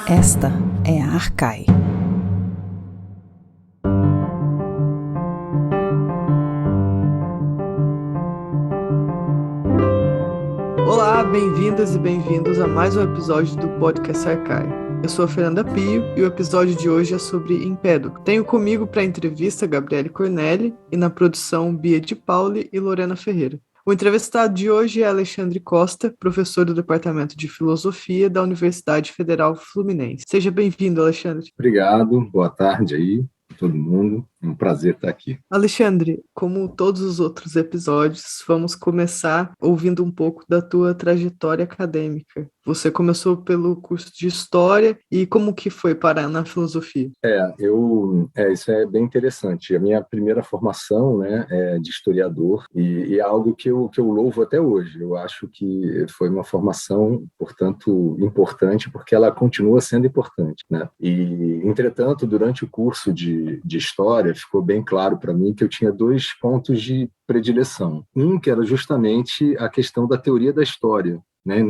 Esta é a Arcai. Olá, bem-vindas e bem-vindos a mais um episódio do Podcast Arcai. Eu sou a Fernanda Pio e o episódio de hoje é sobre Empédocle. Tenho comigo para a entrevista Gabriele Cornelli e na produção Bia de Pauli e Lorena Ferreira. O entrevistado de hoje é Alexandre Costa, professor do Departamento de Filosofia da Universidade Federal Fluminense. Seja bem-vindo, Alexandre. Obrigado, boa tarde aí a todo mundo. É um prazer estar aqui. Alexandre, como todos os outros episódios, vamos começar ouvindo um pouco da tua trajetória acadêmica. Você começou pelo curso de História e como que foi parar na filosofia? Isso é bem interessante. A minha primeira formação, né, é de historiador e é algo que eu louvo até hoje. Eu acho que foi uma formação, portanto, importante porque ela continua sendo importante, né? E, entretanto, durante o curso de História, ficou bem claro para mim que eu tinha dois pontos de predileção. Um que era justamente a questão da teoria da história, né,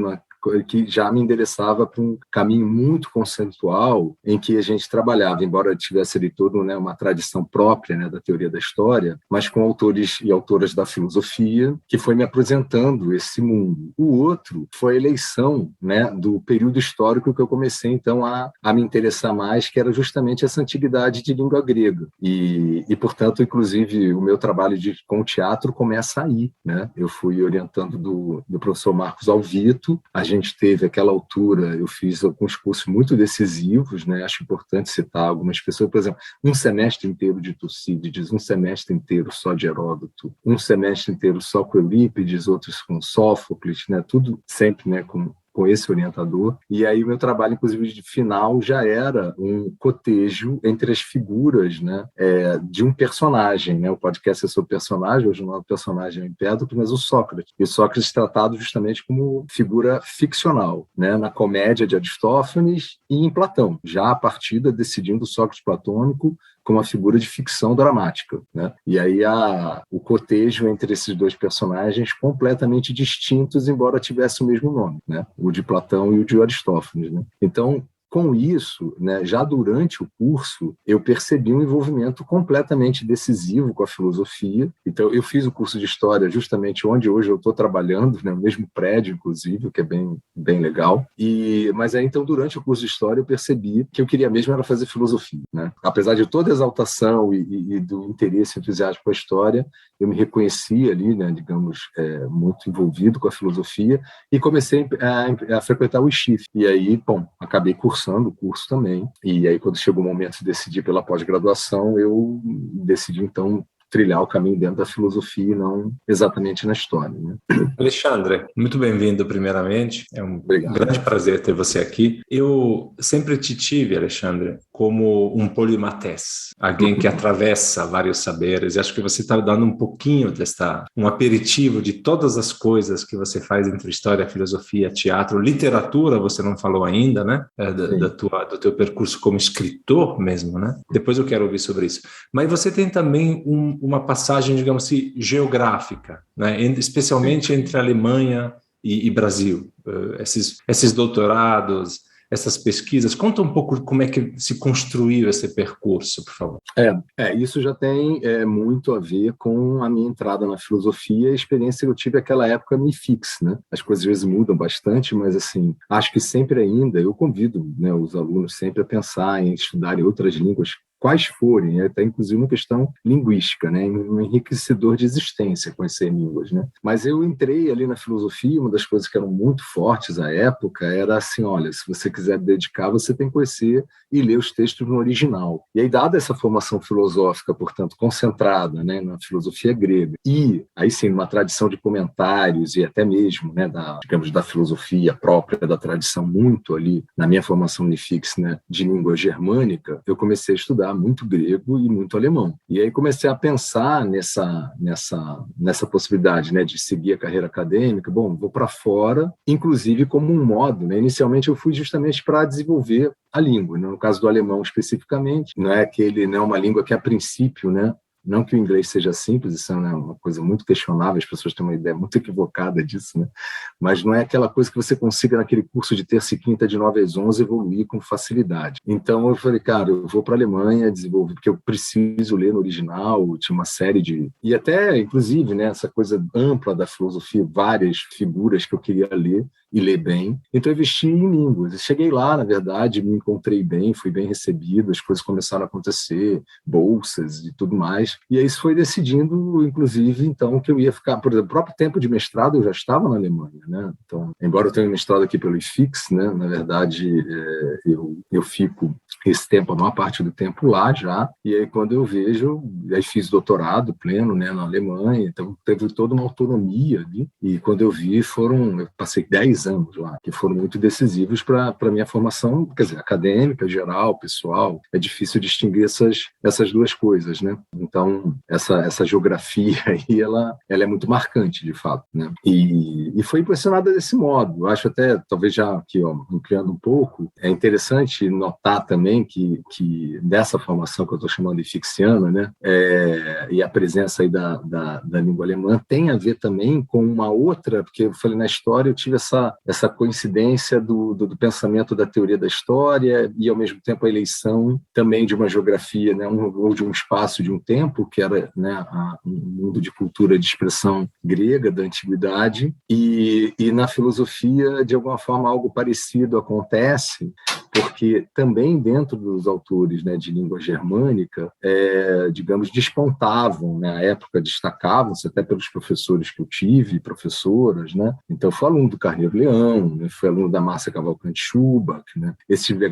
que já me endereçava para um caminho muito conceitual em que a gente trabalhava, embora tivesse ali toda, né, uma tradição própria, né, da teoria da história, mas com autores e autoras da filosofia, que foi me apresentando esse mundo. O outro foi a eleição, né, do período histórico que eu comecei, então, a me interessar mais, que era justamente essa antiguidade de língua grega. E portanto, inclusive, o meu trabalho com o teatro começa aí, né? Eu fui orientando do professor Marcos Alvito. A gente teve, àquela altura, eu fiz alguns cursos muito decisivos, né? Acho importante citar algumas pessoas, por exemplo, um semestre inteiro de Tucídides, um semestre inteiro só de Heródoto, um semestre inteiro só com Eurípides, outros com Sófocles, né? Tudo sempre, né, com esse orientador. E aí o meu trabalho, inclusive, de final já era um cotejo entre as figuras, né, de um personagem, né? O podcast é sobre personagem, hoje o nome do personagem é Empédocle, mas o Sócrates. E o Sócrates tratado justamente como figura ficcional, né, na comédia de Aristófanes e em Platão, já a partida decidindo o Sócrates platônico como uma figura de ficção dramática, né? E aí o cotejo entre esses dois personagens completamente distintos, embora tivesse o mesmo nome, né? O de Platão e o de Aristófanes, né? Então, com isso, né, já durante o curso, eu percebi um envolvimento completamente decisivo com a filosofia. Então, eu fiz o curso de História justamente onde hoje eu estou trabalhando, né, no mesmo prédio, inclusive, o que é bem, bem legal. Mas aí, então, durante o curso de História, eu percebi que eu queria mesmo era fazer filosofia, né? Apesar de toda a exaltação e do interesse entusiasmo com a História, eu me reconheci ali, né, digamos, muito envolvido com a filosofia e comecei a frequentar o IXIF. E aí, bom, acabei cursando o curso também. E aí, quando chegou o momento de decidir pela pós-graduação, eu decidi, então, trilhar o caminho dentro da filosofia e não exatamente na história, né? Alexandre, muito bem-vindo primeiramente, é um Obrigado. grande prazer ter você aqui. Eu sempre te tive, Alexandre, como um polimatés, alguém que atravessa vários saberes, e acho que você está dando um pouquinho um aperitivo de todas as coisas que você faz entre história, filosofia, teatro, literatura, você não falou ainda, né? Do teu percurso como escritor mesmo, né? Depois eu quero ouvir sobre isso. Mas você tem também uma passagem, digamos assim, geográfica, né? Especialmente entre Alemanha e Brasil. Esses doutorados, essas pesquisas. Conta um pouco como é que se construiu esse percurso, por favor. Isso já tem muito a ver com a minha entrada na filosofia. A experiência que eu tive naquela época me fixa, né? As coisas às vezes mudam bastante, mas assim, acho que sempre ainda, eu convido, né, os alunos sempre a pensar em estudar em outras línguas, quais forem, até inclusive uma questão linguística, né, um enriquecedor de existência conhecer línguas, né. Mas eu entrei ali na filosofia, uma das coisas que eram muito fortes à época era assim, olha, se você quiser dedicar, você tem que conhecer e ler os textos no original. E aí, dada essa formação filosófica, portanto, concentrada, né, na filosofia grega, e aí sim, uma tradição de comentários e até mesmo, né, da filosofia própria, da tradição muito ali, na minha formação unifix, né, de língua germânica, eu comecei a estudar muito grego e muito alemão. E aí comecei a pensar nessa possibilidade, né, de seguir a carreira acadêmica. Bom, vou para fora, inclusive como um modo, né? Inicialmente eu fui justamente para desenvolver a língua, né? No caso do alemão especificamente, não é uma língua que a princípio, né, Não que o inglês seja simples, isso é, né, uma coisa muito questionável, as pessoas têm uma ideia muito equivocada disso, né? Mas não é aquela coisa que você consiga naquele curso de terça e quinta de 9 às 11 evoluir com facilidade. Então eu falei, cara, eu vou para a Alemanha desenvolver, porque eu preciso ler no original, tinha uma série de... E até, inclusive, né, essa coisa ampla da filosofia, várias figuras que eu queria ler e ler bem. Então eu investi em línguas. Eu cheguei lá, na verdade, me encontrei bem, fui bem recebido, as coisas começaram a acontecer, bolsas e tudo mais. E aí isso foi decidindo, inclusive, então, que eu ia ficar... Por exemplo, o próprio tempo de mestrado eu já estava na Alemanha, né? Então, embora eu tenha mestrado aqui pelo IFIX, né, na verdade, eu fico esse tempo, a maior parte do tempo lá já, e aí quando eu vejo, aí fiz doutorado pleno, né, na Alemanha, então teve toda uma autonomia ali, e quando eu vi eu passei 10 anos lá, que foram muito decisivos para a minha formação, quer dizer, acadêmica, geral, pessoal. É difícil distinguir essas duas coisas, né? Então, essa geografia aí, ela é muito marcante, de fato, né? E foi impressionada desse modo. Eu acho até, talvez já aqui, ampliando um pouco, é interessante notar também que dessa formação que eu estou chamando de fixiana, né? E a presença aí da língua alemã tem a ver também com uma outra, porque eu falei na história, eu tive essa coincidência do pensamento da teoria da história e, ao mesmo tempo, a eleição também de uma geografia, né, ou de um espaço, de um tempo, que era, né, um mundo de cultura de expressão grega da antiguidade, e na filosofia, de alguma forma, algo parecido acontece, porque também dentro dos autores, né, de língua germânica, digamos, despontavam, né, à época destacavam-se até pelos professores que eu tive, professoras, né? Então, fui aluno do Carneiro Leão, né? Fui aluno da Márcia Cavalcante Schubach, né?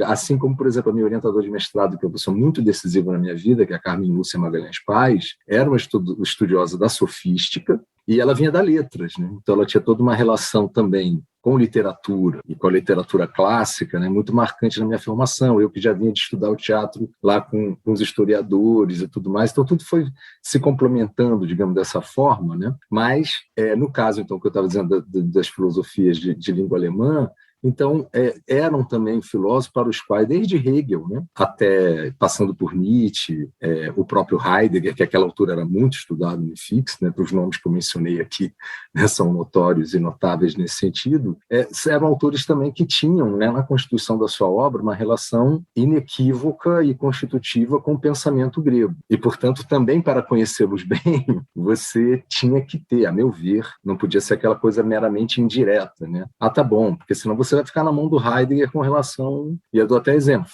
Assim como, por exemplo, a minha orientadora de mestrado, que é uma pessoa muito decisiva na minha vida, que é a Carmen Lúcia Magalhães Paz, era uma estudiosa da sofística, e ela vinha da letras, né? Então ela tinha toda uma relação também com literatura e com a literatura clássica, né, muito marcante na minha formação. Eu que já vinha de estudar o teatro lá com os historiadores e tudo mais, então tudo foi se complementando, digamos, dessa forma, né? Mas, no caso, então, que eu estava dizendo das filosofias de língua alemã, então, eram também filósofos para os quais, desde Hegel, né, até passando por Nietzsche, o próprio Heidegger, que àquela altura era muito estudado no IFIX, né, para os nomes que eu mencionei aqui, né, são notórios e notáveis nesse sentido, eram autores também que tinham, né, na constituição da sua obra, uma relação inequívoca e constitutiva com o pensamento grego. E, portanto, também para conhecê-los bem, você tinha que ter, a meu ver, não podia ser aquela coisa meramente indireta, né? Ah, tá bom, porque senão você vai ficar na mão do Heidegger com relação... E eu dou até exemplo,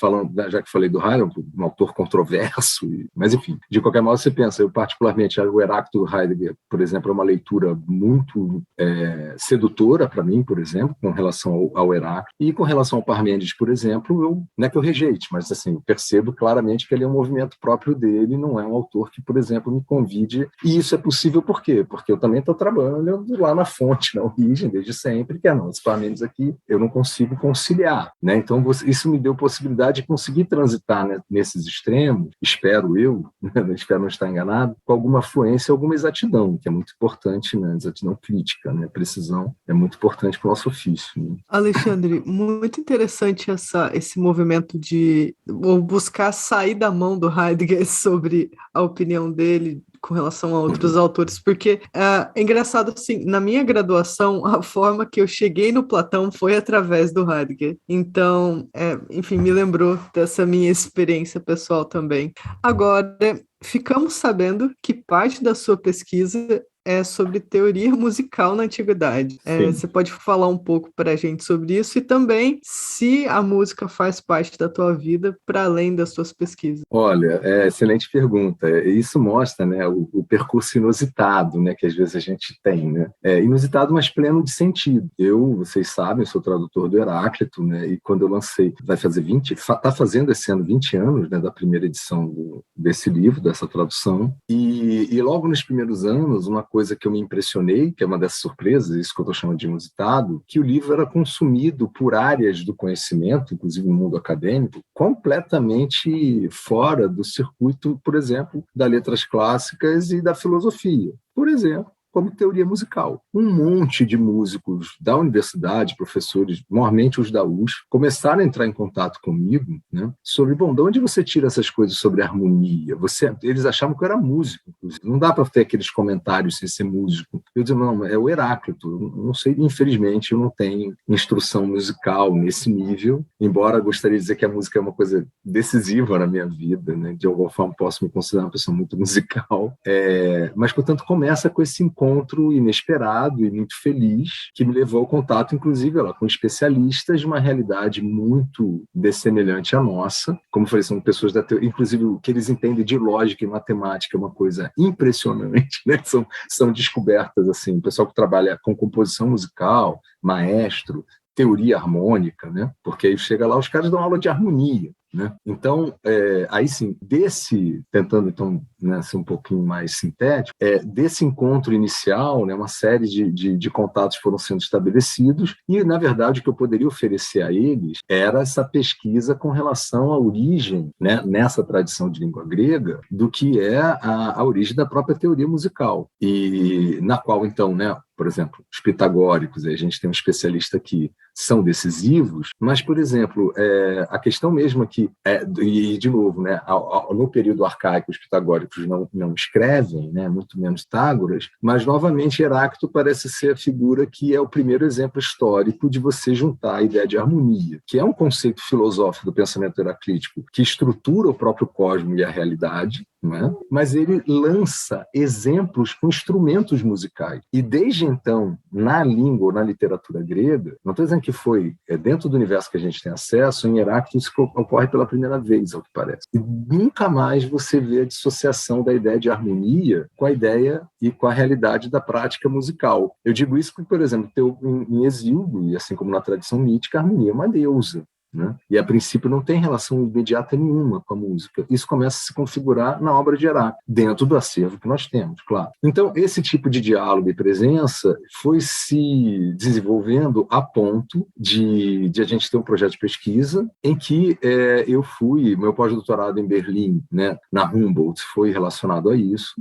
já que falei do Heidegger, um autor controverso, mas enfim, de qualquer modo você pensa, eu particularmente, o Heráclito Heidegger, por exemplo, é uma leitura muito sedutora para mim, por exemplo, com relação ao Heráclito, e com relação ao Parmênides, por exemplo, não é que eu rejeite, mas assim, percebo claramente que ele é um movimento próprio dele, não é um autor que, por exemplo, me convide, e isso é possível por quê? Porque eu também estou trabalhando lá na fonte, na origem, desde sempre, que os Parmênides aqui, eu não consigo conciliar, né? Então isso me deu possibilidade de conseguir transitar, né, nesses extremos, espero não estar enganado, com alguma fluência, alguma exatidão, que é muito importante, né? Exatidão crítica, né? Precisão é muito importante para o nosso ofício, né? Alexandre, muito interessante esse movimento de buscar sair da mão do Heidegger sobre a opinião dele com relação a outros autores, porque é engraçado, assim, na minha graduação, a forma que eu cheguei no Platão foi através do Heidegger. Então, enfim, me lembrou dessa minha experiência pessoal também. Agora, ficamos sabendo que parte da sua pesquisa é sobre teoria musical na antiguidade. Você pode falar um pouco para a gente sobre isso e também se a música faz parte da tua vida para além das suas pesquisas. Olha, excelente pergunta. Isso mostra, né, o percurso inusitado, né, que às vezes a gente tem, né? Inusitado, mas pleno de sentido. Vocês sabem, eu sou tradutor do Heráclito, né, e quando eu lancei, está fazendo esse ano 20 anos, né, da primeira edição desse livro, dessa tradução, e logo nos primeiros anos, uma coisa que eu me impressionei, que é uma dessas surpresas, isso que eu estou chamando de inusitado, que o livro era consumido por áreas do conhecimento, inclusive no mundo acadêmico, completamente fora do circuito, por exemplo, das letras clássicas e da filosofia. Por exemplo, como teoria musical. Um monte de músicos da universidade, professores, normalmente os da USP, começaram a entrar em contato comigo, né, sobre, de onde você tira essas coisas sobre harmonia? Eles achavam que eu era músico, inclusive. Não dá para ter aqueles comentários sem ser músico. Eu dizia, não, é o Heráclito. Eu não sei, infelizmente, eu não tenho instrução musical nesse nível, embora gostaria de dizer que a música é uma coisa decisiva na minha vida, né? De alguma forma posso me considerar uma pessoa muito musical. Mas, portanto, começa com esse encontro inesperado e muito feliz, que me levou ao contato, inclusive, com especialistas de uma realidade muito dessemelhante à nossa. Como eu falei, são pessoas da teoria, inclusive o que eles entendem de lógica e matemática é uma coisa impressionante, né? São descobertas, assim, o pessoal que trabalha com composição musical, maestro, teoria harmônica, né? Porque aí chega lá, os caras dão aula de harmonia, né? Então, aí sim, tentando então, né, ser um pouquinho mais sintético, desse encontro inicial, né, uma série de contatos foram sendo estabelecidos e, na verdade, o que eu poderia oferecer a eles era essa pesquisa com relação à origem, né, nessa tradição de língua grega, do que é a origem da própria teoria musical, e na qual, então, né, por exemplo, os pitagóricos, a gente tem um especialista aqui, são decisivos, mas, por exemplo, a questão mesmo aqui, e de novo, né, no período arcaico, os pitagóricos não escrevem, né, muito menos Pitágoras, mas, novamente, Heráclito parece ser a figura que é o primeiro exemplo histórico de você juntar a ideia de harmonia, que é um conceito filosófico do pensamento heraclítico que estrutura o próprio cosmo e a realidade, né? Mas ele lança exemplos com instrumentos musicais. E desde então, na língua ou na literatura grega, não estou dizendo que foi dentro do universo que a gente tem acesso, em Heráclito isso ocorre pela primeira vez, ao que parece. E nunca mais você vê a dissociação da ideia de harmonia com a ideia e com a realidade da prática musical. Eu digo isso porque, por exemplo, em Hesíodo, e assim como na tradição mítica, a harmonia é uma deusa, né? E a princípio não tem relação imediata nenhuma com a música. Isso começa a se configurar na obra de Heráclito, dentro do acervo que nós temos, claro. Então, esse tipo de diálogo e presença foi se desenvolvendo a ponto de a gente ter um projeto de pesquisa em que eu fui, meu pós-doutorado em Berlim, né, na Humboldt, foi relacionado a isso,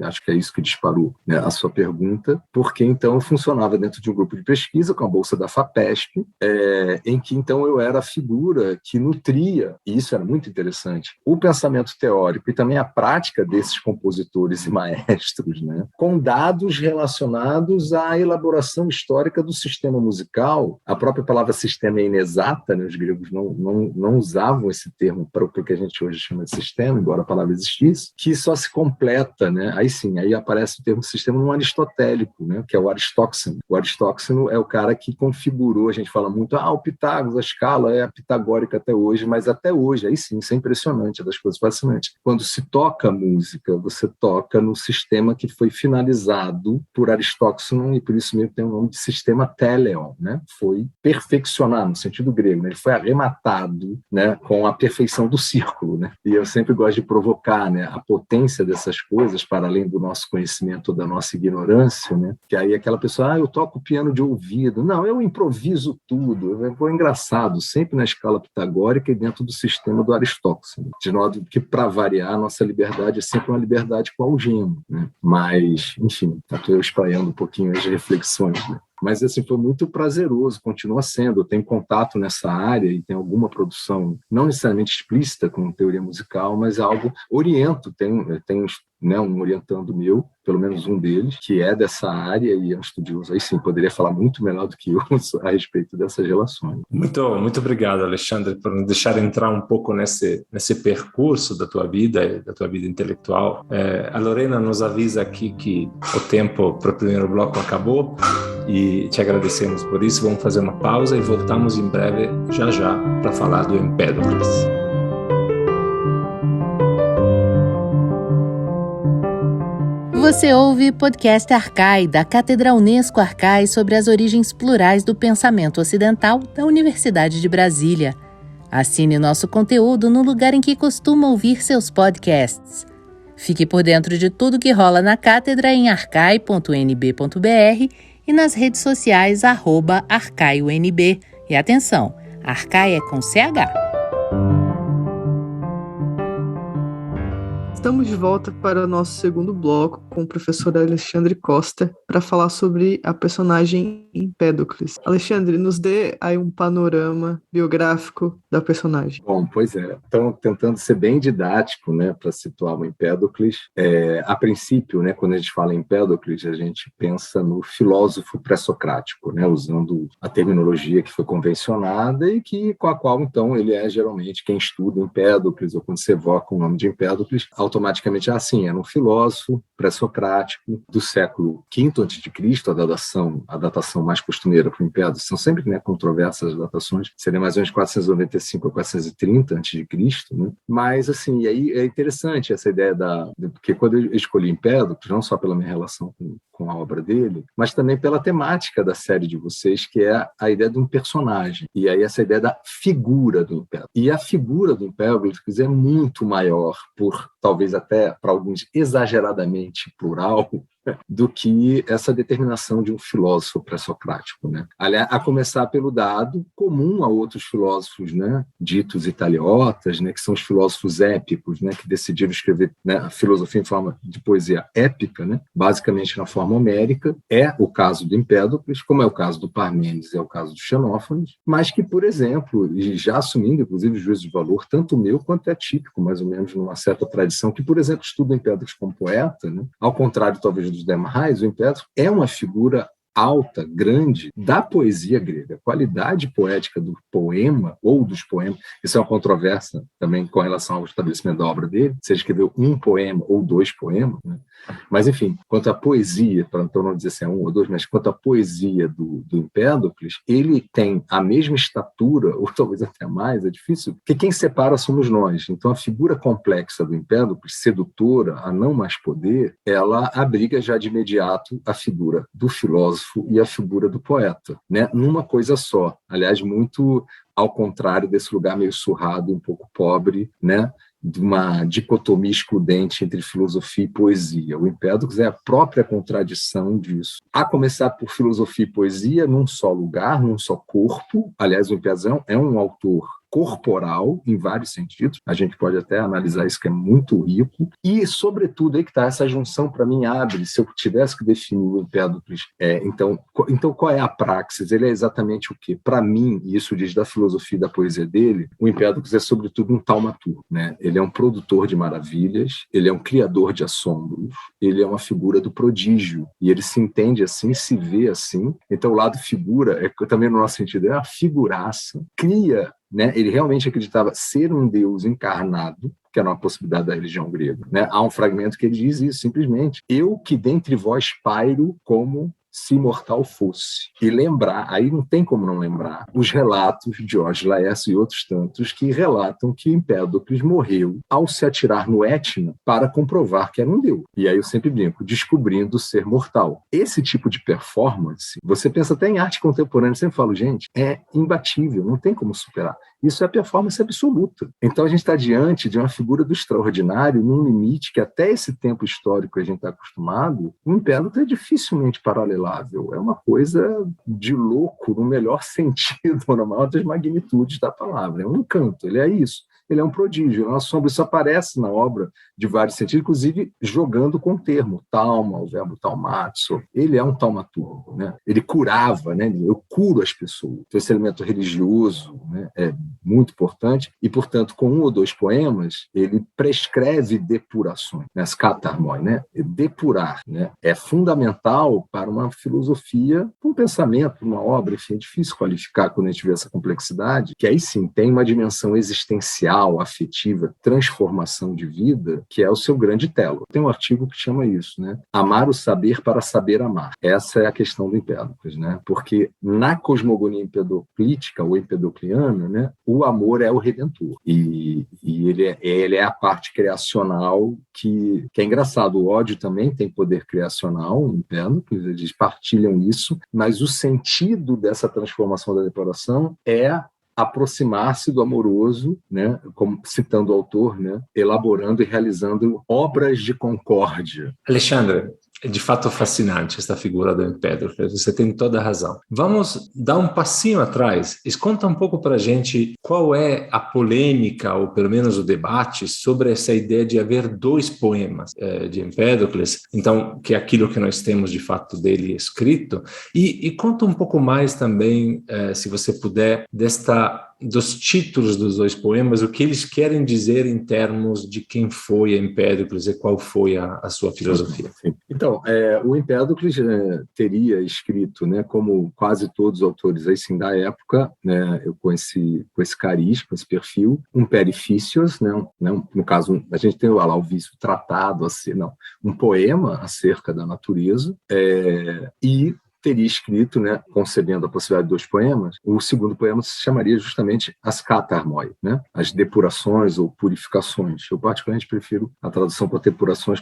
acho que é isso que disparou, né, a sua pergunta, porque então eu funcionava dentro de um grupo de pesquisa com a bolsa da FAPESP, em que então eu era a figura que nutria, e isso era muito interessante, o pensamento teórico e também a prática desses compositores e maestros, né, com dados relacionados à elaboração histórica do sistema musical. A própria palavra sistema é inexata, né? Os gregos não usavam esse termo para o que a gente hoje chama de sistema, embora a palavra existisse, que só se completa, né? Aí aparece o termo sistema no aristotélico, né? Que é o Aristóxeno. O Aristóxeno é o cara que configurou, a gente fala muito, o Pitágoras, a escala é a pitagórica até hoje, mas até hoje, aí sim, isso é impressionante, é das coisas fascinantes. Quando se toca música, você toca no sistema que foi finalizado por Aristóxeno, e por isso mesmo tem o nome de sistema teleon, né? Foi perfeccionado, no sentido grego, né? Ele foi arrematado, né, com a perfeição do círculo, né? E eu sempre gosto de provocar, né, a potência dessas coisas, para além do nosso conhecimento ou da nossa ignorância, né? Que aí aquela pessoa, eu toco piano de ouvido. Não, eu improviso tudo. Foi engraçado, sempre na escala pitagórica e dentro do sistema do Aristóxeno. De modo que, para variar, a nossa liberdade é sempre uma liberdade com algema, né? Mas, enfim, estou espraiando um pouquinho as reflexões, né? Mas assim, foi muito prazeroso, continua sendo. Eu tenho contato nessa área e tenho alguma produção, não necessariamente explícita com teoria musical, mas algo oriento. Tenho né, um orientando meu, pelo menos um deles, que é dessa área e é um estudioso. Aí sim, poderia falar muito melhor do que eu a respeito dessas relações. Muito obrigado, Alexandre, por nos deixar entrar um pouco nesse percurso da tua vida intelectual. A Lorena nos avisa aqui que o tempo para o primeiro bloco acabou e te agradecemos por isso. Vamos fazer uma pausa e voltamos em breve, já, para falar do Empédocles. Você ouve podcast Arcai, da Cátedra Unesco Arcai, sobre as origens plurais do pensamento ocidental da Universidade de Brasília. Assine nosso conteúdo no lugar em que costuma ouvir seus podcasts. Fique por dentro de tudo que rola na cátedra em arcai.nb.br e nas redes sociais @arcaiunb. E atenção, Arcai é com CH. Estamos de volta para o nosso segundo bloco com o professor Alexandre Costa para falar sobre a personagem Empédocles. Alexandre, nos dê aí um panorama biográfico da personagem. Bom, pois é. Então, tentando ser bem didático, né, para situar o Empédocles. A princípio, né, quando a gente fala em Empédocles, a gente pensa no filósofo pré-socrático, né, usando a terminologia que foi convencionada e com a qual, então, ele é geralmente quem estuda Empédocles, ou quando se evoca o nome de Empédocles, automaticamente era um filósofo pré-socrático do século V a.C., a datação mais costumeira para o Empédocles, são sempre, né, controversas as datações, seria mais ou menos 495 a 430 a.C., né? Mas, assim, e aí é interessante essa ideia porque quando eu escolhi Empédocles, não só pela minha relação com a obra dele, mas também pela temática da série de vocês, que é a ideia de um personagem, e aí essa ideia da figura do Empédocles. E a figura do Empédocles é muito maior, talvez até para alguns exageradamente plural, do que essa determinação de um filósofo pré-socrático, né? Aliás, a começar pelo dado comum a outros filósofos, né, ditos italiotas, né, que são os filósofos épicos, né, que decidiram escrever, né, a filosofia em forma de poesia épica, né, basicamente na forma homérica. É o caso do Empédocles, como é o caso do Parmênides, é o caso do Xenófanes, mas que, por exemplo, e já assumindo, inclusive, o juízo de valor, tanto meu quanto é típico, mais ou menos, numa certa tradição, que, por exemplo, estuda o Empédocles como poeta, né, ao contrário, talvez, dos demais, o Empédocles é uma figura alta, grande, da poesia grega. A qualidade poética do poema, ou dos poemas, isso é uma controvérsia também com relação ao estabelecimento da obra dele, se ele escreveu um poema ou dois poemas, né? Mas, enfim, quanto à poesia, para então não dizer se é um ou dois, mas quanto à poesia do Empédocles, ele tem a mesma estatura, ou talvez até mais, é difícil, porque quem separa somos nós. Então, a figura complexa do Empédocles, sedutora, a não mais poder, ela abriga já de imediato a figura do filósofo e a figura do poeta, né? Numa coisa só. Aliás, muito ao contrário desse lugar meio surrado, um pouco pobre, né, de uma dicotomia excludente entre filosofia e poesia. O Empédocles é a própria contradição disso. A começar por filosofia e poesia num só lugar, num só corpo. Aliás, o Empédocles é um autor corporal, em vários sentidos. A gente pode até analisar isso, que é muito rico. E, sobretudo, aí que está essa junção, para mim, abre, se eu tivesse que definir o Empédocles, então, qual é a praxis? Ele é exatamente o quê? Para mim, e isso diz da filosofia e da poesia dele, o Empédocles é, sobretudo, um taumaturgo, né? Ele é um produtor de maravilhas, ele é um criador de assombros, ele é uma figura do prodígio, e ele se entende assim, se vê assim. Então, o lado figura, também no nosso sentido, é uma figuraça, cria, né? Ele realmente acreditava ser um Deus encarnado, que era uma possibilidade da religião grega, né? Há um fragmento que ele diz isso, simplesmente: eu que dentre vós pairo como se imortal fosse. E lembrar, aí não tem como não lembrar, os relatos de Diógenes Laércio e outros tantos que relatam que Empédocles morreu ao se atirar no Etna para comprovar que era um deus. E aí eu sempre brinco, descobrindo ser mortal. Esse tipo de performance, você pensa até em arte contemporânea, eu sempre falo, gente, é imbatível, não tem como superar. Isso é performance absoluta. Então a gente está diante de uma figura do extraordinário num limite que até esse tempo histórico que a gente está acostumado, o Empédocles é dificilmente paralelável. É uma coisa de louco, no melhor sentido, na maior das magnitudes da palavra. É um encanto, ele é isso. Ele é um prodígio, é uma sombra. Isso aparece na obra de vários sentidos, inclusive jogando com o termo tauma, o verbo taumatzo. Ele é um taumaturgo, né? Ele curava, né? Eu curo as pessoas. Então, esse elemento religioso, né, é muito importante e, portanto, com um ou dois poemas, ele prescreve depurações, né? As katarmoi, né? Depurar, né? É fundamental para uma filosofia, um pensamento, uma obra, enfim, é difícil qualificar quando a gente vê essa complexidade, que aí sim tem uma dimensão existencial, afetiva, transformação de vida, que é o seu grande telo. Tem um artigo que chama isso, né? Amar o saber para saber amar. Essa é a questão do Empédocles, né? Porque na cosmogonia empedoclítica ou empedocliana, né, o amor é o redentor. E ele é a parte criacional que é engraçado. O ódio também tem poder criacional, o Empédocles, eles partilham isso, mas o sentido dessa transformação da depuração é aproximar-se do amoroso, né, como citando o autor, né, elaborando e realizando obras de concórdia. Alexandre, de fato fascinante esta figura do Empédocles, você tem toda a razão. Vamos dar um passinho atrás e conta um pouco para a gente qual é a polêmica, ou pelo menos o debate, sobre essa ideia de haver 2 poemas de Empédocles, então, que é aquilo que nós temos de fato dele escrito, e conta um pouco mais também, se você puder, dos títulos dos 2 poemas, o que eles querem dizer em termos de quem foi Empédocles e qual foi a sua filosofia. Sim. Então, o Empédocles teria escrito, né, como quase todos os autores aí, sim, da época, né, com esse cariz, com esse perfil, um perifícios, né, no caso, a gente tem lá o vício tratado, assim, um poema acerca da natureza, e teria escrito, né, concebendo a possibilidade de 2 poemas, o segundo poema se chamaria justamente as katarmoi, né, as depurações ou purificações. Eu particularmente prefiro a tradução para depurações,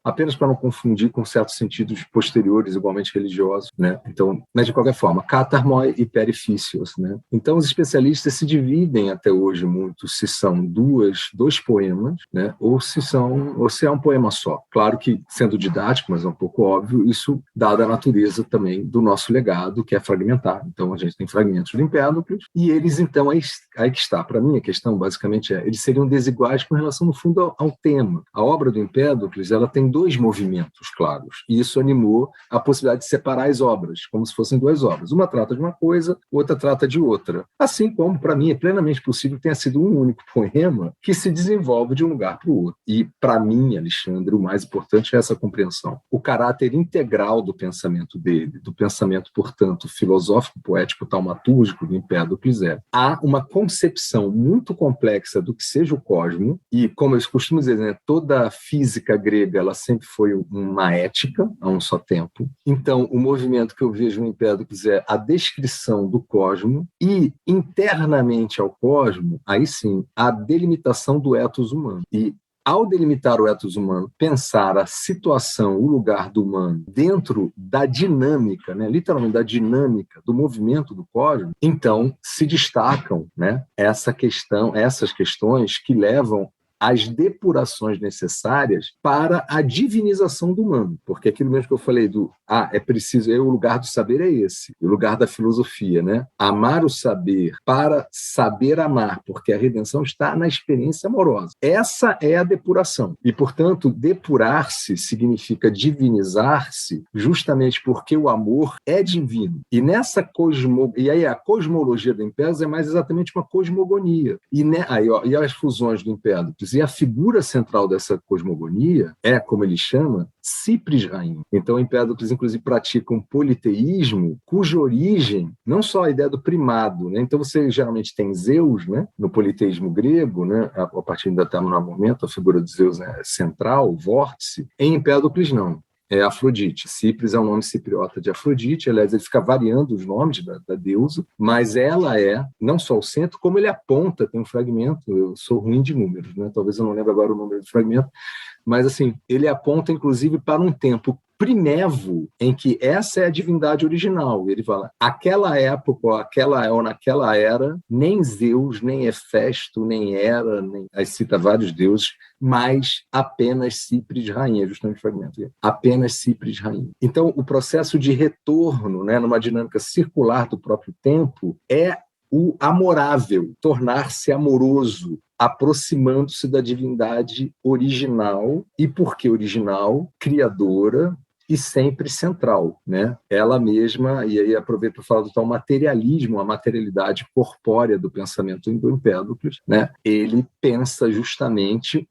apenas para não confundir com certos sentidos posteriores, igualmente religiosos, né. Então, mas de qualquer forma, katarmoi e perifícios, né. Então, os especialistas se dividem até hoje muito se são 2 poemas, né, ou se é um poema só. Claro que, sendo didático, mas é um pouco óbvio, isso dada a natureza também do nosso legado, que é fragmentado. Então, a gente tem fragmentos do Empédocles, e eles, então, aí que está. Para mim, a questão, basicamente, eles seriam desiguais com relação, no fundo, ao tema. A obra do Empédocles, ela tem 2 movimentos claros, e isso animou a possibilidade de separar as obras, como se fossem 2 obras. Uma trata de uma coisa, outra trata de outra. Assim como, para mim, é plenamente possível que tenha sido um único poema que se desenvolve de um lugar para o outro. E, para mim, Alexandre, o mais importante é essa compreensão. O caráter integral do pensamento dele, do pensamento, portanto, filosófico, poético, taumatúrgico do Empédocles há uma concepção muito complexa do que seja o cosmo, e, como eu costumo dizer, né, toda a física grega ela sempre foi uma ética a um só tempo. Então, o movimento que eu vejo no Empédocles é a descrição do cosmo e, internamente ao cosmo, aí sim, a delimitação do ethos humano. E, ao delimitar o ethos humano, pensar a situação, o lugar do humano dentro da dinâmica, né, literalmente da dinâmica do movimento do cosmos, então se destacam, né, essas questões que levam as depurações necessárias para a divinização do humano. Porque aquilo mesmo que eu falei é preciso, o lugar do saber é esse, o lugar da filosofia, né? Amar o saber para saber amar, porque a redenção está na experiência amorosa. Essa é a depuração. E, portanto, depurar-se significa divinizar-se justamente porque o amor é divino. E e aí a cosmologia do Empédocles é mais exatamente uma cosmogonia. E as fusões do Empédocles. E a figura central dessa cosmogonia é, como ele chama, Cipris Rainha. Então, Empédocles, inclusive, pratica um politeísmo cuja origem, não só a ideia do primado, né? Então, você geralmente tem Zeus, né? No politeísmo grego, né? A partir do determinado momento, a figura de Zeus é central, vórtice. Em Empédocles, não. É Afrodite. Cipris é um nome cipriota de Afrodite, aliás, ele fica variando os nomes da deusa, mas ela é não só o centro, como ele aponta, tem um fragmento, eu sou ruim de números, né? Talvez eu não lembre agora o número do fragmento, mas assim, ele aponta inclusive para um tempo primevo em que essa é a divindade original. Ele fala, aquela época, ou naquela era, nem Zeus, nem Hefesto, nem Hera, aí cita vários deuses, mas apenas Cipris Rainha, justamente o fragmento. Apenas Cipris Rainha. Então, o processo de retorno, né, numa dinâmica circular do próprio tempo, é o amorável, tornar-se amoroso, aproximando-se da divindade original, e por que original? Criadora, e sempre central, né? Ela mesma, e aí aproveito para falar do tal materialismo, a materialidade corpórea do pensamento do Empédocles, né? Ele pensa justamente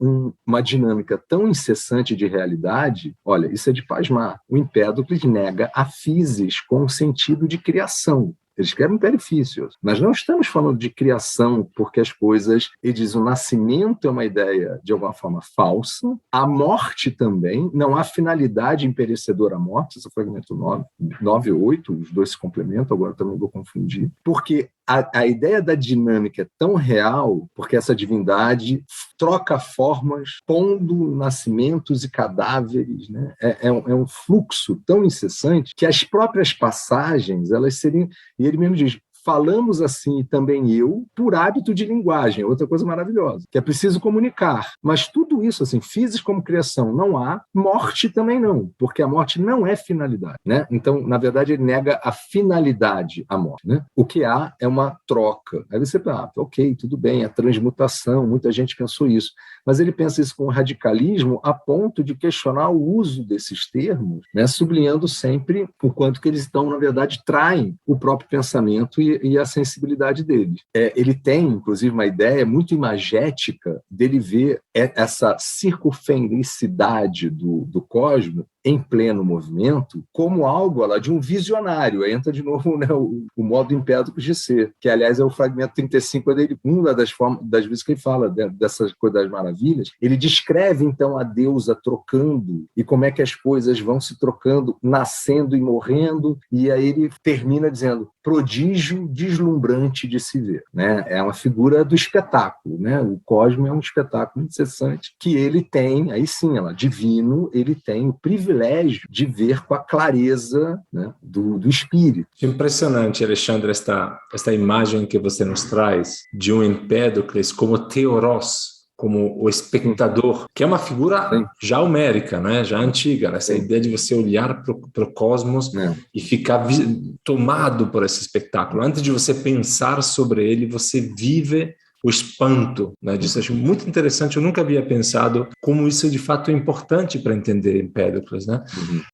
uma dinâmica tão incessante de realidade, olha, isso é de pasmar. O Empédocles nega a physis com o sentido de criação. Eles querem benefícios, mas não estamos falando de criação, porque as coisas, ele diz, o nascimento é uma ideia de alguma forma falsa, a morte também, não há finalidade imperecedora à morte, esse é o fragmento 9 ou 8, os dois se complementam, agora também vou confundir, porque a ideia da dinâmica é tão real, porque essa divindade troca formas, pondo nascimentos e cadáveres, né? É um fluxo tão incessante que as próprias passagens, elas seriam, e ele mesmo diz, falamos assim, e também eu, por hábito de linguagem, outra coisa maravilhosa, que é preciso comunicar. Mas tudo isso, assim, físico como criação não há, morte também não, porque a morte não é finalidade, né? Então, na verdade, ele nega a finalidade à morte, né? O que há é uma troca. Aí você fala, ok, tudo bem, a transmutação, muita gente pensou isso, mas ele pensa isso com radicalismo a ponto de questionar o uso desses termos, né? Sublinhando sempre o quanto que eles estão, na verdade, traem o próprio pensamento e a sensibilidade deles. Ele tem, inclusive, uma ideia muito imagética dele ver essa circunfenricidade do cosmos em pleno movimento como algo lá de um visionário. Aí entra de novo, né, o modo Empédocles de ser, que aliás é o fragmento 35 dele, uma das vezes que ele fala dessas coisas das maravilhas. Ele descreve então a deusa trocando e como é que as coisas vão se trocando, nascendo e morrendo, e aí ele termina dizendo prodígio deslumbrante de se ver, né? É uma figura do espetáculo, né? O cosmos é um espetáculo incessante que ele tem, aí sim, divino, ele tem o privilégio de ver com a clareza, né, do espírito. Impressionante, Alexandre, esta imagem que você nos traz de um Empédocles como Theoros, como o espectador, que é uma figura já homérica, né? Já antiga, né? Essa ideia de você olhar para o cosmos e ficar tomado por esse espetáculo. Antes de você pensar sobre ele, você vive o espanto, né, disso. Acho muito interessante, eu nunca havia pensado como isso de fato é importante para entender Empédocles, né?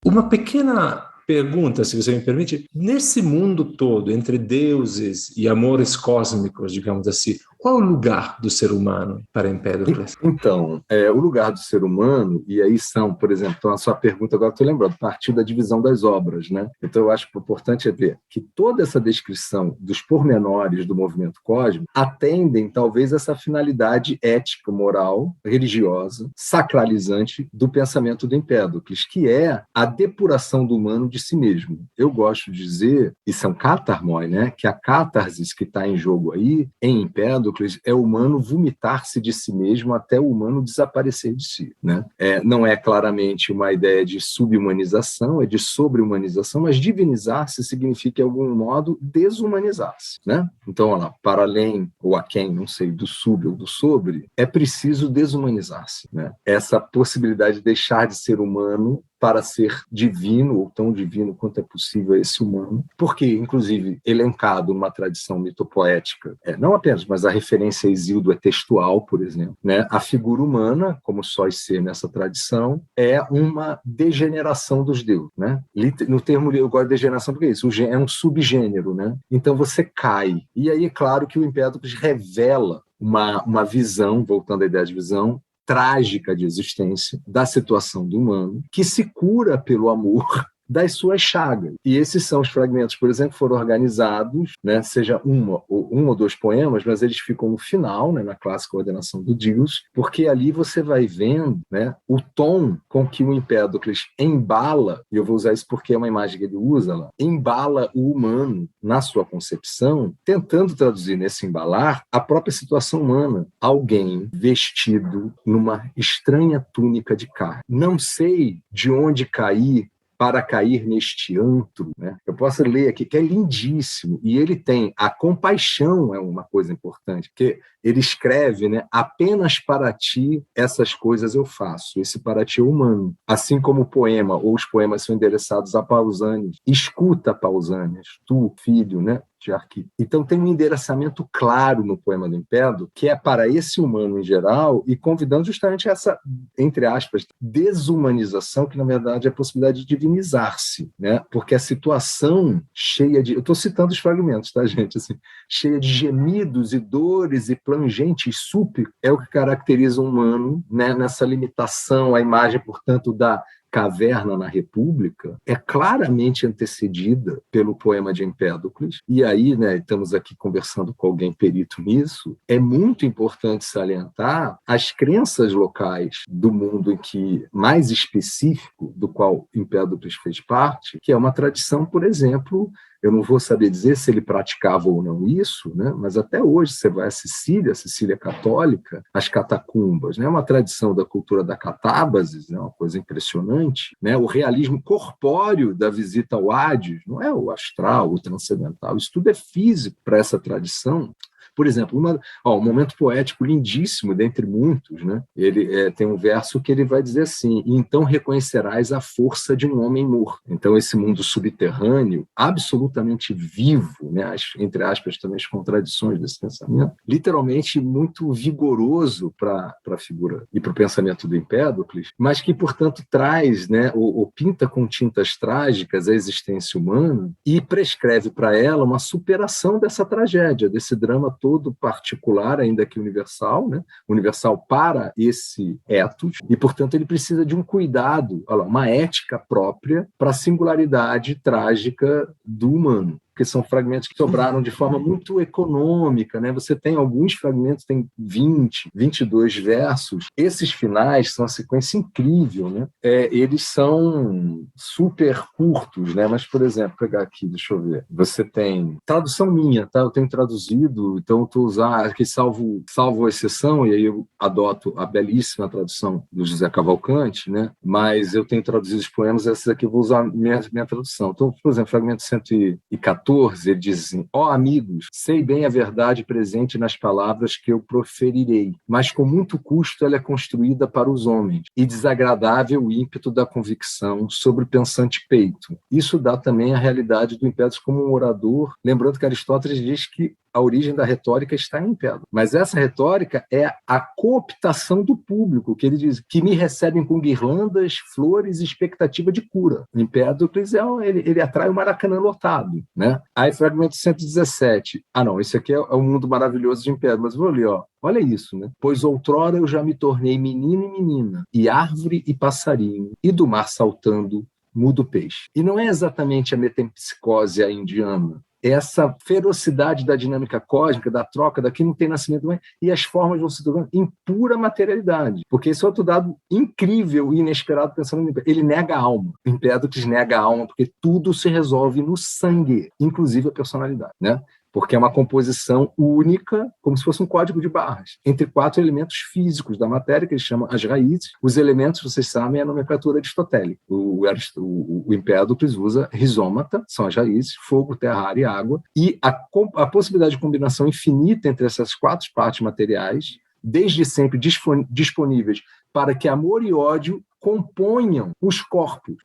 Uma pequena pergunta, se você me permite, nesse mundo todo, entre deuses e amores cósmicos, digamos assim, qual é o lugar do ser humano para Empédocles? Então, o lugar do ser humano, e aí são, por exemplo, então a sua pergunta agora estou lembrando, partiu da divisão das obras, né? Então eu acho que o importante é ver que toda essa descrição dos pormenores do movimento cósmico atendem talvez essa finalidade ética, moral, religiosa, sacralizante do pensamento do Empédocles, que é a depuração do humano de si mesmo. Eu gosto de dizer, isso é um catarmoi, né? Que a catarse que está em jogo aí, em Empédocles, é o humano vomitar-se de si mesmo até o humano desaparecer de si, né? Não é claramente uma ideia de subhumanização, é de sobre-humanização, mas divinizar-se significa, de algum modo, desumanizar-se, né? Então, olha lá, para além ou aquém, não sei, do sub ou do sobre, é preciso desumanizar-se, né? Essa possibilidade de deixar de ser humano para ser divino, ou tão divino quanto é possível esse humano, porque, inclusive, elencado numa tradição mitopoética, não apenas, mas a referência a Hesíodo é textual, por exemplo, né? A figura humana, como só ser nessa tradição, é uma degeneração dos deuses, né? No termo eu gosto de degeneração porque é isso, é um subgênero, né? Então você cai. E aí é claro que o Empédocles revela uma visão, voltando à ideia de visão, trágica de existência da situação do humano, que se cura pelo amor das suas chagas. E esses são os fragmentos, por exemplo, que foram organizados, né, seja um ou dois poemas, mas eles ficam no final, né, na clássica ordenação do Dios, porque ali você vai vendo, né, o tom com que o Empédocles embala, e eu vou usar isso porque é uma imagem que ele usa lá, embala o humano na sua concepção, tentando traduzir nesse embalar a própria situação humana. Alguém vestido numa estranha túnica de carne. Não sei de onde cair para cair neste antro, né? Eu posso ler aqui, que é lindíssimo, e ele tem a compaixão, é uma coisa importante, porque ele escreve, né, apenas para ti essas coisas eu faço, esse para ti é humano, assim como o poema, ou os poemas são endereçados a Pausânias, escuta Pausânias, tu, filho, né, de Arquipo. Então tem um endereçamento claro no poema do Empédocles, que é para esse humano em geral, e convidando justamente essa, entre aspas, desumanização, que na verdade é a possibilidade de divinizar-se, né? Porque a situação cheia de... Eu estou citando os fragmentos, tá, gente? Assim, cheia de gemidos e dores e plangentes súplicos, é o que caracteriza o humano, né? Nessa limitação, a imagem, portanto, da caverna na República é claramente antecedida pelo poema de Empédocles, e aí, né, estamos aqui conversando com alguém perito nisso, é muito importante salientar as crenças locais do mundo em que, mais específico, do qual Empédocles fez parte, que é uma tradição, por exemplo, Eu não vou saber dizer se ele praticava ou não isso, né? Mas até hoje você vai à Sicília, a Sicília católica, as catacumbas, né? Uma tradição da cultura da catábasis, né? Uma coisa impressionante, né? O realismo corpóreo da visita ao Hades, não é o astral, o transcendental, isso tudo é físico para essa tradição. Por exemplo, um momento poético lindíssimo, dentre muitos, né? Ele tem um verso que ele vai dizer assim: então reconhecerás a força de um homem morto. Então, esse mundo subterrâneo, absolutamente vivo, né? Entre aspas, também as contradições desse pensamento, literalmente muito vigoroso para a figura e para o pensamento do Empédocles, mas que, portanto, traz, né, ou pinta com tintas trágicas a existência humana e prescreve para ela uma superação dessa tragédia, desse drama todo particular, ainda que universal, né? Universal para esse ethos, e, portanto, ele precisa de um cuidado, uma ética própria para a singularidade trágica do humano, porque são fragmentos que sobraram de forma muito econômica, né? Você tem alguns fragmentos, tem 20, 22 versos. Esses finais são uma sequência incrível, né? Eles são super curtos, né? Mas, por exemplo, pegar aqui, deixa eu ver. Você tem tradução minha, tá? Eu tenho traduzido, então eu estou usando aqui, salvo a exceção, e aí eu adoto a belíssima tradução do José Cavalcante, né? Mas eu tenho traduzido os poemas, esses aqui eu vou usar minha tradução. Então, por exemplo, fragmento 114, ele diz assim: ó amigos, sei bem a verdade presente nas palavras que eu proferirei, mas com muito custo ela é construída para os homens, e desagradável o ímpeto da convicção sobre o pensante peito. Isso dá também a realidade do Empédocles como um orador, lembrando que Aristóteles diz que a origem da retórica está em Empédocles. Mas essa retórica é a cooptação do público, que ele diz, que me recebem com guirlandas, flores e expectativa de cura. Empédocles, ele atrai o Maracanã lotado, né? Aí, fragmento 117. Não, esse aqui é o mundo maravilhoso de Empédocles, mas vou ler, ó. Olha isso, né? Pois outrora eu já me tornei menino e menina, e árvore e passarinho, e do mar saltando, mudo peixe. E não é exatamente a metempsicose a indiana, essa ferocidade da dinâmica cósmica, da troca, daqui não tem nascimento, e as formas vão se tornando em pura materialidade. Porque esse é outro dado incrível e inesperado pensando no Empédocles. Ele nega a alma. O Empédocles nega a alma, porque tudo se resolve no sangue, inclusive a personalidade, né? Porque é uma composição única, como se fosse um código de barras, entre 4 elementos físicos da matéria, que eles chamam as raízes. Os elementos, vocês sabem, é a nomenclatura aristotélica. O Empédocles usa rizômata, são as raízes, fogo, terra, ar e água, e a possibilidade de combinação infinita entre essas 4 partes materiais, desde sempre disponíveis para que amor e ódio componham os corpos.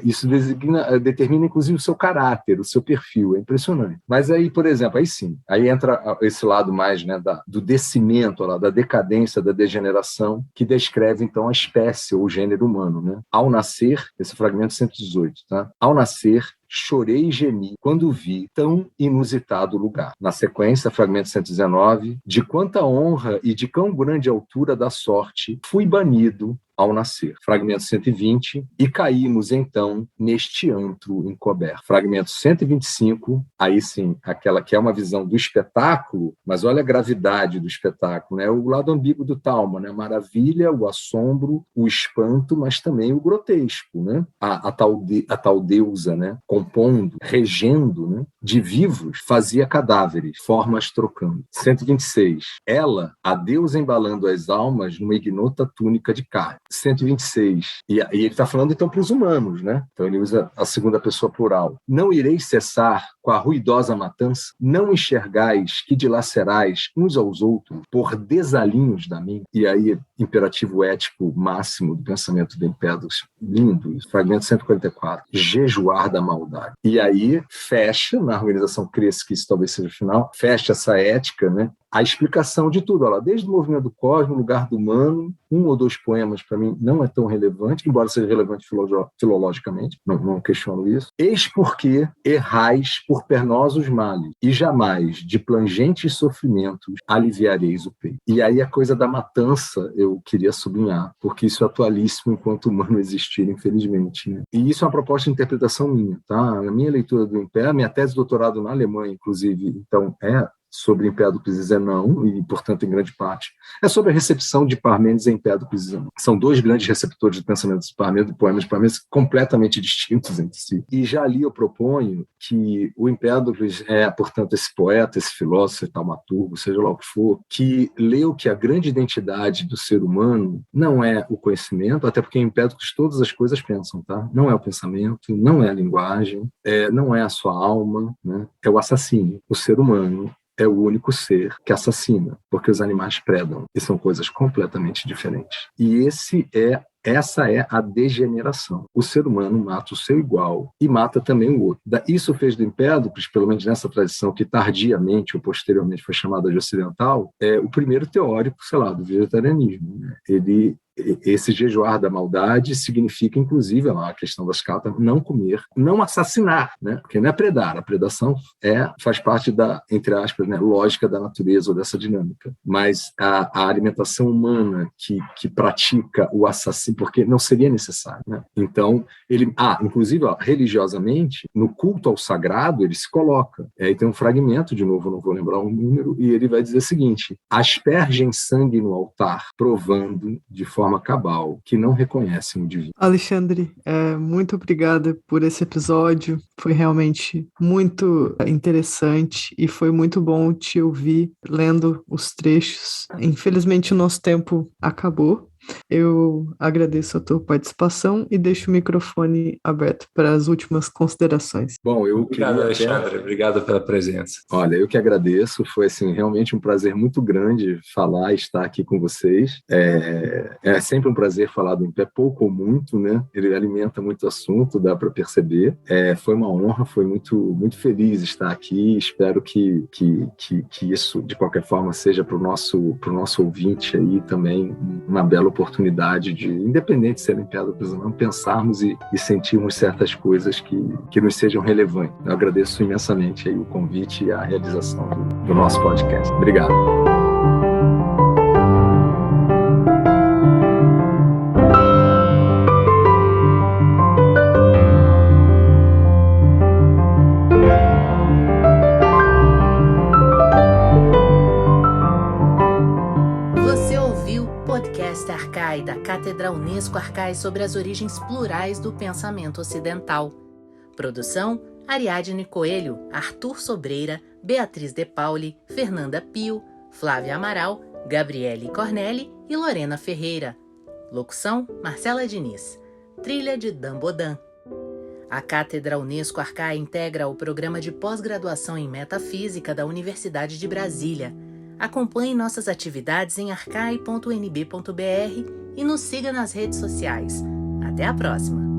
Isso determina, inclusive, o seu caráter, o seu perfil. É impressionante. Mas aí, por exemplo, aí entra esse lado mais, né, do descimento, da decadência, da degeneração, que descreve, então, a espécie ou o gênero humano, né? Ao nascer, esse fragmento 118, tá? Ao nascer, chorei e gemi quando vi tão inusitado lugar. Na sequência, fragmento 119, de quanta honra e de quão grande altura da sorte fui banido ao nascer. Fragmento 120, e caímos então neste antro encoberto. Fragmento 125, aí sim, aquela que é uma visão do espetáculo, mas olha a gravidade do espetáculo, né? O lado ambíguo do Talma, né? A maravilha, o assombro, o espanto, mas também o grotesco, né? A tal deusa, né? Compondo, regendo, né? De vivos, fazia cadáveres, formas trocando. 126, ela, a deusa embalando as almas numa ignota túnica de carne. 126, e ele está falando então para os humanos, né? Então ele usa a segunda pessoa plural. Não ireis cessar com a ruidosa matança, não enxergais que dilacerais uns aos outros por desalinhos da mente. E aí, imperativo ético máximo do pensamento do Empédocles, lindo isso, fragmento 144, jejuar da maldade. E aí fecha, na organização Cresce, que isso talvez seja o final, fecha essa ética, né? A explicação de tudo, olha lá, desde o movimento do cosmos, lugar do humano, 1 ou 2 poemas para mim não é tão relevante, embora seja relevante filologicamente, não questiono isso. Eis porque errais por pernosos males, e jamais de plangentes sofrimentos aliviareis o peito. E aí a coisa da matança eu queria sublinhar, porque isso é atualíssimo enquanto o humano existir, infelizmente, né? E isso é uma proposta de interpretação minha, tá? A minha leitura do Empédocles, minha tese de doutorado na Alemanha, inclusive, então sobre Empédocles e Zenão, e, portanto, em grande parte, é sobre a recepção de Parmênides em Empédocles e Zenão. São dois grandes receptores de pensamento de Parmênides e poemas de Parmênides completamente distintos entre si. E já ali eu proponho que o Empédocles é, portanto, esse poeta, esse filósofo, esse taumaturgo, seja lá o que for, que leu que a grande identidade do ser humano não é o conhecimento, até porque em Empédocles todas as coisas pensam, tá? Não é o pensamento, não é a linguagem, não é a sua alma, né? É o assassínio. O ser humano é o único ser que assassina, porque os animais predam, e são coisas completamente diferentes. E essa é a degeneração. O ser humano mata o seu igual e mata também o outro. Isso fez do Empédocles, pelo menos nessa tradição que tardiamente ou posteriormente foi chamada de ocidental, o primeiro teórico, do vegetarianismo, né? Esse jejuar da maldade significa, inclusive, a questão das cartas, não comer, não assassinar, né? Porque não é predar, a predação faz parte da, entre aspas, né, lógica da natureza ou dessa dinâmica. Mas a alimentação humana que pratica o assassino, porque não seria necessário, né? Então, inclusive, religiosamente, no culto ao sagrado, ele se coloca. Aí tem um fragmento, de novo, não vou lembrar o número, e ele vai dizer o seguinte: aspergem sangue no altar, provando de forma cabal que não reconhecem o divino. Alexandre, muito obrigada por esse episódio. Foi realmente muito interessante e foi muito bom te ouvir lendo os trechos. Infelizmente, o nosso tempo acabou. Eu agradeço a tua participação e deixo o microfone aberto para as últimas considerações. Bom, Obrigado, Alexandre. Obrigado pela presença. Olha, eu que agradeço. Foi realmente um prazer muito grande falar e estar aqui com vocês. É sempre um prazer falar do Empé, pouco ou muito, né? Ele alimenta muito assunto, dá para perceber. Foi uma honra, foi muito, muito feliz estar aqui. Espero que isso, de qualquer forma, seja para o nosso ouvinte aí também uma bela oportunidade de, independente de ser Empédocles ou não, pensarmos e sentirmos certas coisas que nos sejam relevantes. Eu agradeço imensamente aí o convite e a realização do nosso podcast. Obrigado. Da Cátedra Unesco Arcai sobre as origens plurais do pensamento ocidental. Produção: Ariadne Coelho, Arthur Sobreira, Beatriz De Pauli, Fernanda Pio, Flávia Amaral, Gabriele Cornelli e Lorena Ferreira. Locução: Marcela Diniz. Trilha de Dan Bodan. A Cátedra Unesco Arcai integra o programa de pós-graduação em Metafísica da Universidade de Brasília. Acompanhe nossas atividades em arcai.unb.br e nos siga nas redes sociais. Até a próxima!